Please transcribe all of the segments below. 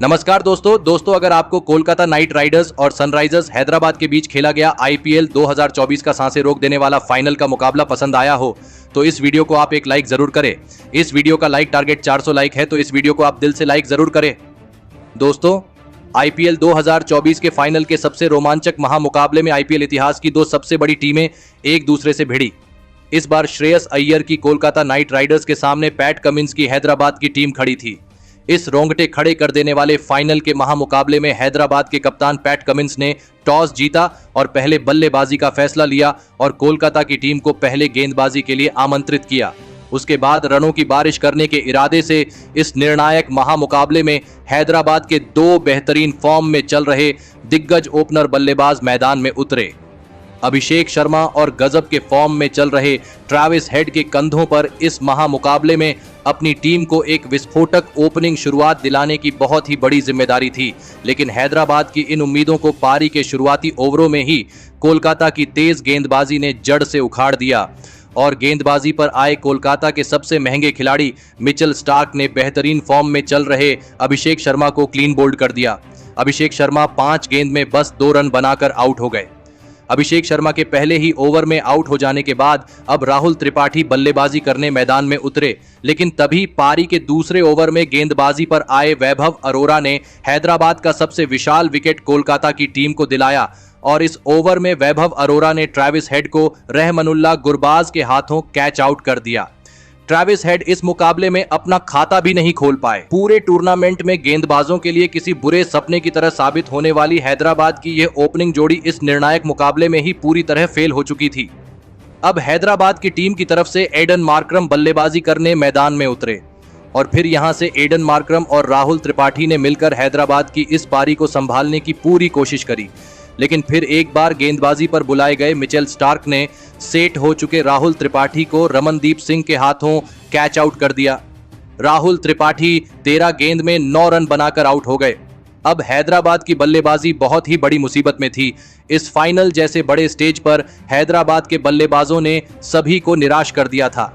नमस्कार दोस्तों अगर आपको कोलकाता नाइट राइडर्स और सनराइजर्स हैदराबाद के बीच खेला गया आईपीएल 2024 का सांसें रोक देने वाला फाइनल का मुकाबला पसंद आया हो तो इस वीडियो को आप एक लाइक जरूर करें। इस वीडियो का लाइक टारगेट 400 लाइक है तो इस वीडियो को आप दिल से लाइक जरूर करें। दोस्तों, आईपीएल 2024 के फाइनल के सबसे रोमांचक महामुकाबले में आईपीएल इतिहास की दो सबसे बड़ी टीमें एक दूसरे से भिड़ी। इस बार श्रेयस अय्यर की कोलकाता नाइट राइडर्स के सामने पैट कमिंस की हैदराबाद की टीम खड़ी थी। इस रोंगटे खड़े कर देने वाले फाइनल के महामुकाबले में हैदराबाद के कप्तान पैट कमिंस ने टॉस जीता और पहले बल्लेबाजी का फैसला लिया और कोलकाता की टीम को पहले गेंदबाजी के लिए आमंत्रित किया। उसके बाद रनों की बारिश करने के इरादे से इस निर्णायक महामुकाबले में हैदराबाद के दो बेहतरीन फॉर्म में चल रहे दिग्गज ओपनर बल्लेबाज मैदान में उतरे। अभिषेक शर्मा और गजब के फॉर्म में चल रहे ट्रैविस हेड के कंधों पर इस महामुकाबले में अपनी टीम को एक विस्फोटक ओपनिंग शुरुआत दिलाने की बहुत ही बड़ी जिम्मेदारी थी, लेकिन हैदराबाद की इन उम्मीदों को पारी के शुरुआती ओवरों में ही कोलकाता की तेज गेंदबाजी ने जड़ से उखाड़ दिया और गेंदबाजी पर आए कोलकाता के सबसे महंगे खिलाड़ी मिचेल स्टार्क ने बेहतरीन फॉर्म में चल रहे अभिषेक शर्मा को क्लीन बोल्ड कर दिया। अभिषेक शर्मा 5 गेंद में बस 2 रन बनाकर आउट हो गए। अभिषेक शर्मा के पहले ही ओवर में आउट हो जाने के बाद अब राहुल त्रिपाठी बल्लेबाजी करने मैदान में उतरे, लेकिन तभी पारी के दूसरे ओवर में गेंदबाजी पर आए वैभव अरोरा ने हैदराबाद का सबसे विशाल विकेट कोलकाता की टीम को दिलाया और इस ओवर में वैभव अरोरा ने ट्रैविस हेड को रहमनुल्लाह गुरबाज के हाथों कैच आउट कर दिया। ट्रैविस हेड इस मुकाबले में अपना खाता भी नहीं खोल पाए। पूरे टूर्नामेंट में गेंदबाजों के लिए किसी बुरे सपने की तरह साबित होने वाली हैदराबाद की यह ओपनिंग जोड़ी इस निर्णायक मुकाबले में ही पूरी तरह फेल हो चुकी थी। अब हैदराबाद की टीम की तरफ से एडन मार्करम बल्लेबाजी करने मैदान में उतरे और फिर यहां से एडन मार्करम और राहुल त्रिपाठी ने मिलकर हैदराबाद की इस पारी को संभालने की पूरी कोशिश करी, लेकिन फिर एक बार गेंदबाजी पर बुलाए गए मिचेल स्टार्क ने सेट हो चुके राहुल त्रिपाठी को रमनदीप सिंह के हाथों कैच आउट कर दिया। राहुल त्रिपाठी 13 गेंद में 9 रन बनाकर आउट हो गए। अब हैदराबाद की बल्लेबाजी बहुत ही बड़ी मुसीबत में थी। इस फाइनल जैसे बड़े स्टेज पर हैदराबाद के बल्लेबाजों ने सभी को निराश कर दिया था।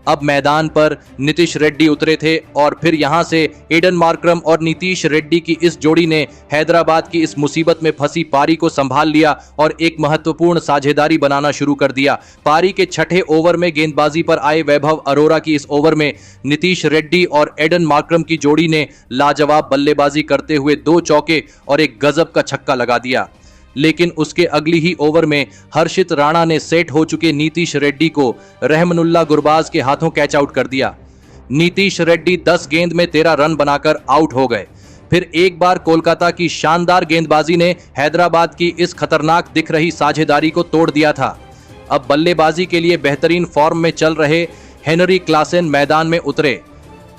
अब मैदान पर नीतीश रेड्डी उतरे थे और फिर यहां से एडन मार्करम और नीतीश रेड्डी की इस जोड़ी ने हैदराबाद की इस मुसीबत में फंसी पारी को संभाल लिया और एक महत्वपूर्ण साझेदारी बनाना शुरू कर दिया। पारी के छठे ओवर में गेंदबाजी पर आए वैभव अरोरा की इस ओवर में नीतीश रेड्डी और एडन मार्करम की जोड़ी ने लाजवाब बल्लेबाजी करते हुए 2 चौके और एक गजब का छक्का लगा दिया, लेकिन उसके अगली ही ओवर में हर्षित राणा ने सेट हो चुके नीतीश रेड्डी को रहमनुल्लाह गुरबाज के हाथों कैच आउट कर दिया। नीतीश रेड्डी 10 गेंद में 13 रन बनाकर आउट हो गए। फिर एक बार कोलकाता की शानदार गेंदबाजी ने हैदराबाद की इस खतरनाक दिख रही साझेदारी को तोड़ दिया था। अब बल्लेबाजी के लिए बेहतरीन फॉर्म में चल रहे हेनरी क्लासेन मैदान में उतरे।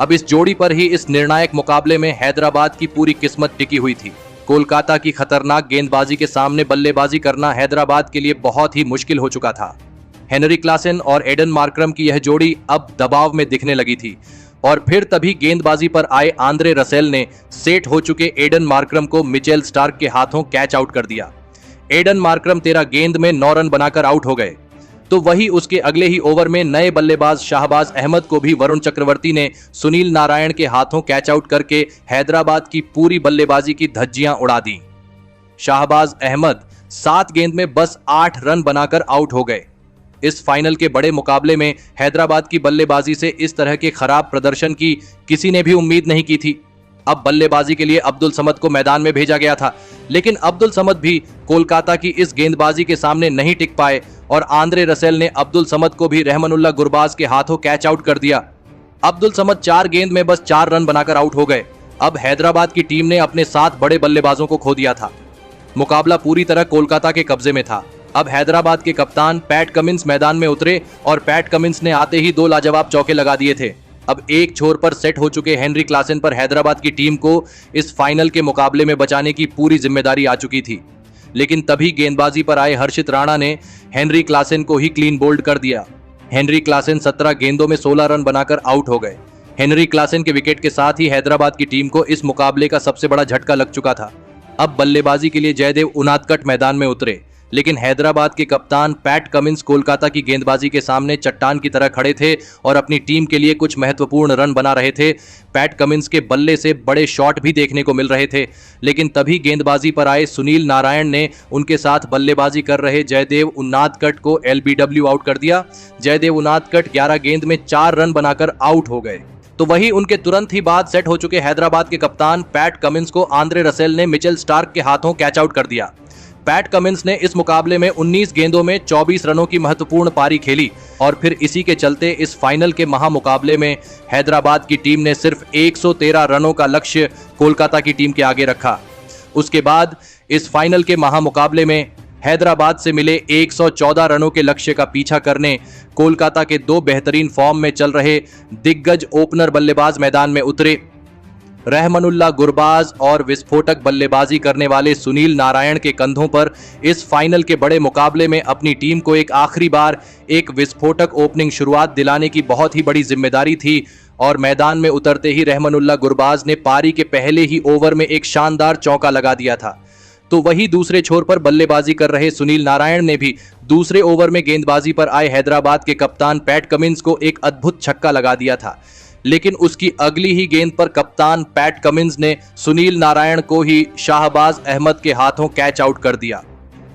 अब इस जोड़ी पर ही इस निर्णायक मुकाबले में हैदराबाद की पूरी किस्मत टिकी हुई थी। कोलकाता की खतरनाक गेंदबाजी के सामने बल्लेबाजी करना हैदराबाद के लिए बहुत ही मुश्किल हो चुका था। हेनरी क्लासेन और एडन मार्करम की यह जोड़ी अब दबाव में दिखने लगी थी और फिर तभी गेंदबाजी पर आए आंद्रे रसेल ने सेट हो चुके एडन मार्करम को मिचेल स्टार्क के हाथों कैच आउट कर दिया। एडन मार्करम 13 गेंद में 9 रन बनाकर आउट हो गए। तो वही उसके अगले ही ओवर में नए बल्लेबाज शाहबाज अहमद को भी वरुण चक्रवर्ती ने सुनील नारायण के हाथों कैच आउट करके हैदराबाद की पूरी बल्लेबाजी की धज्जियां उड़ा दी। शाहबाज अहमद 7 गेंद में बस 8 रन बनाकर आउट हो गए। इस फाइनल के बड़े मुकाबले में हैदराबाद की बल्लेबाजी से इस तरह के खराब प्रदर्शन की किसी ने भी उम्मीद नहीं की थी। अब बल्लेबाजी के लिए अब्दुल समद को मैदान में भेजा गया था, लेकिन अब्दुल समद भी कोलकाता की इस गेंदबाजी के सामने नहीं टिक पाए और आंद्रे रसेल ने अब्दुल समद को भी रहमनुल्लाह गुरबाज के हाथों कैच आउट कर दिया। अब्दुल समद 4 गेंद में बस 4 रन बनाकर आउट हो गए। अब हैदराबाद की टीम ने अपने 7 बड़े बल्लेबाजों को खो दिया था। मुकाबला पूरी तरह कोलकाता के कब्जे में था। अब हैदराबाद के कप्तान पैट कमिंस मैदान में उतरे और पैट कमिंस ने आते ही 2 लाजवाब चौके लगा दिए थे। अब एक छोर पर सेट हो चुके हेनरी क्लासेन पर हैदराबाद की टीम को इस फाइनल के मुकाबले में बचाने की पूरी जिम्मेदारी आ चुकी थी, लेकिन तभी गेंदबाजी पर आए हर्षित राणा ने हेनरी क्लासेन को ही क्लीन बोल्ड कर दिया। हेनरी क्लासेन 17 गेंदों में 16 रन बनाकर आउट हो गए। हेनरी क्लासेन के विकेट के साथ ही हैदराबाद की टीम को इस मुकाबले का सबसे बड़ा झटका लग चुका था। अब बल्लेबाजी के लिए जयदेव उनादकट मैदान में उतरे। लेकिन हैदराबाद के कप्तान पैट कमिंस कोलकाता की गेंदबाजी के सामने चट्टान की तरह खड़े थे और अपनी टीम के लिए कुछ महत्वपूर्ण रन बना रहे थे। पैट कमिंस के बल्ले से बड़े शॉट भी देखने को मिल रहे थे, लेकिन तभी गेंदबाजी पर आए सुनील नारायण ने उनके साथ बल्लेबाजी कर रहे जयदेव उनादकट को एलबीडब्ल्यू आउट कर दिया। जयदेव उनादकट 11 गेंद में 4 रन बनाकर आउट हो गए। तो वही उनके तुरंत ही बाद सेट हो चुके हैदराबाद के कप्तान पैट कमिंस को आंद्रे रसेल ने मिचेल स्टार्क के हाथों कैच आउट कर दिया। पैट कमिंस ने इस मुकाबले में 19 गेंदों में 24 रनों की महत्वपूर्ण पारी खेली और फिर इसी के चलते इस फाइनल के महामुकाबले में हैदराबाद की टीम ने सिर्फ 113 रनों का लक्ष्य कोलकाता की टीम के आगे रखा। उसके बाद इस फाइनल के महामुकाबले में हैदराबाद से मिले 114 रनों के लक्ष्य का पीछा करने कोलकाता के 2 बेहतरीन फॉर्म में चल रहे दिग्गज ओपनर बल्लेबाज मैदान में उतरे। रहमानुल्लाह गुरबाज और विस्फोटक बल्लेबाजी करने वाले सुनील नारायण के कंधों पर इस फाइनल के बड़े मुकाबले में अपनी टीम को एक आखिरी बार एक विस्फोटक ओपनिंग शुरुआत दिलाने की बहुत ही बड़ी जिम्मेदारी थी और मैदान में उतरते ही रहमानुल्लाह गुरबाज ने पारी के पहले ही ओवर में एक शानदार चौका लगा दिया था। तो वही दूसरे छोर पर बल्लेबाजी कर रहे सुनील नारायण ने भी दूसरे ओवर में गेंदबाजी पर आए हैदराबाद के कप्तान पैट कमिंस को एक अद्भुत छक्का लगा दिया था, लेकिन उसकी अगली ही गेंद पर कप्तान पैट कमिंस ने सुनील नारायण को ही शाहबाज अहमद के हाथों कैच आउट कर दिया।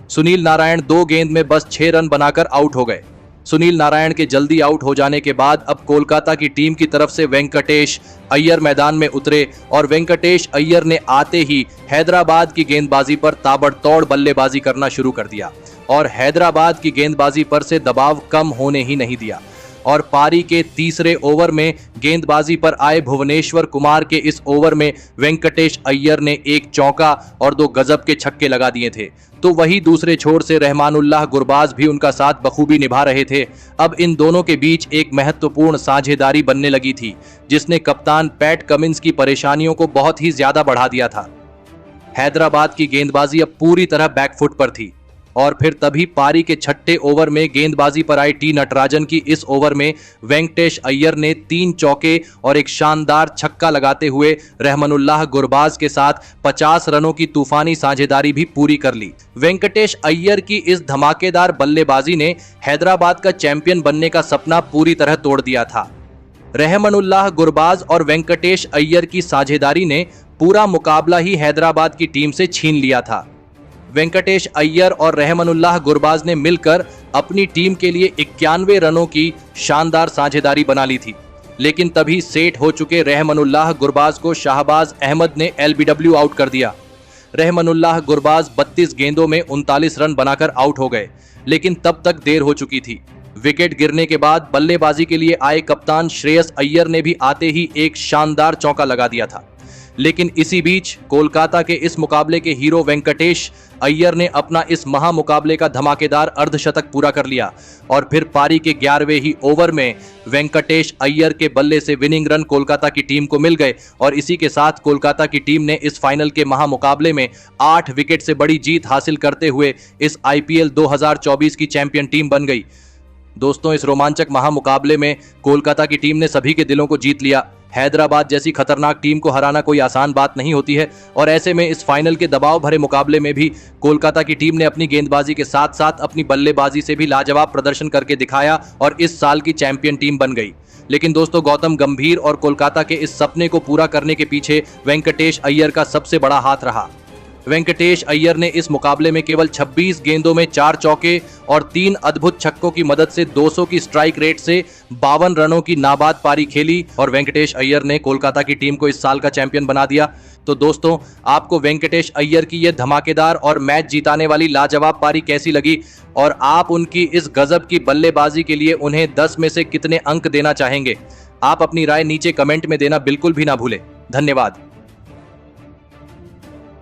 सुनील नारायण 2 गेंद में बस 6 रन बनाकर आउट हो गए। सुनील नारायण के जल्दी आउट हो जाने के बाद अब कोलकाता की टीम की तरफ से वेंकटेश अय्यर मैदान में उतरे और वेंकटेश अय्यर ने आते ही हैदराबाद की गेंदबाजी पर ताबड़तोड़ बल्लेबाजी करना शुरू कर दिया और हैदराबाद की गेंदबाजी पर से दबाव कम होने ही नहीं दिया और पारी के तीसरे ओवर में गेंदबाजी पर आए भुवनेश्वर कुमार के इस ओवर में वेंकटेश अय्यर ने एक चौका और 2 गजब के छक्के लगा दिए थे। तो वही दूसरे छोर से रहमानुल्लाह गुरबाज भी उनका साथ बखूबी निभा रहे थे। अब इन दोनों के बीच एक महत्वपूर्ण साझेदारी बनने लगी थी जिसने कप्तान पैट कमिंस की परेशानियों को बहुत ही ज्यादा बढ़ा दिया था। हैदराबाद की गेंदबाजी अब पूरी तरह बैकफुट पर थी और फिर तभी पारी के 6ठे ओवर में गेंदबाजी पर आई टी नटराजन की इस ओवर में वेंकटेश अय्यर ने 3 चौके और एक शानदार छक्का लगाते हुए रहमानुल्लाह गुरबाज के साथ 50 रनों की तूफानी साझेदारी भी पूरी कर ली। वेंकटेश अय्यर की इस धमाकेदार बल्लेबाजी ने हैदराबाद का चैंपियन बनने का सपना पूरी तरह तोड़ दिया था। रहमानुल्लाह गुरबाज और वेंकटेश अय्यर की साझेदारी ने पूरा मुकाबला ही हैदराबाद की टीम से छीन लिया था। वेंकटेश अय्यर और रहमानुल्लाह गुरबाज ने मिलकर अपनी टीम के लिए 91 रनों की शानदार साझेदारी बना ली थी, लेकिन तभी सेट हो चुके रहमानुल्लाह गुरबाज को शाहबाज अहमद ने एलबीडब्ल्यू आउट कर दिया। रहमानुल्लाह गुरबाज 32 गेंदों में 39 रन बनाकर आउट हो गए, लेकिन तब तक देर हो चुकी थी। विकेट गिरने के बाद बल्लेबाजी के लिए आए कप्तान श्रेयस अय्यर ने भी आते ही एक शानदार चौका लगा दिया था, लेकिन इसी बीच कोलकाता के इस मुकाबले के हीरो वेंकटेश अय्यर ने अपना इस महामुकाबले का धमाकेदार अर्धशतक पूरा कर लिया और फिर पारी के 11वें ही ओवर में वेंकटेश अय्यर के बल्ले से विनिंग रन कोलकाता की टीम को मिल गए और इसी के साथ कोलकाता की टीम ने इस फाइनल के महामुकाबले में 8 विकेट से बड़ी जीत हासिल करते हुए इस आईपीएल 2024 की चैंपियन टीम बन गई। दोस्तों, इस रोमांचक महामुकाबले में कोलकाता की टीम ने सभी के दिलों को जीत लिया। हैदराबाद जैसी खतरनाक टीम को हराना कोई आसान बात नहीं होती है और ऐसे में इस फाइनल के दबाव भरे मुकाबले में भी कोलकाता की टीम ने अपनी गेंदबाजी के साथ साथ अपनी बल्लेबाजी से भी लाजवाब प्रदर्शन करके दिखाया और इस साल की चैंपियन टीम बन गई। लेकिन दोस्तों, गौतम गंभीर और कोलकाता के इस सपने को पूरा करने के पीछे वेंकटेश अय्यर का सबसे बड़ा हाथ रहा। वेंकटेश अय्यर ने इस मुकाबले में केवल 26 गेंदों में 4 चौके और 3 अद्भुत छक्कों की मदद से 200 की स्ट्राइक रेट से 52 रनों की नाबाद पारी खेली और वेंकटेश अय्यर ने कोलकाता की टीम को इस साल का चैंपियन बना दिया। तो दोस्तों, आपको वेंकटेश अय्यर की यह धमाकेदार और मैच जीताने वाली लाजवाब पारी कैसी लगी और आप उनकी इस गजब की बल्लेबाजी के लिए उन्हें 10 में से कितने अंक देना चाहेंगे? आप अपनी राय नीचे कमेंट में देना बिल्कुल भी ना भूलें। धन्यवाद।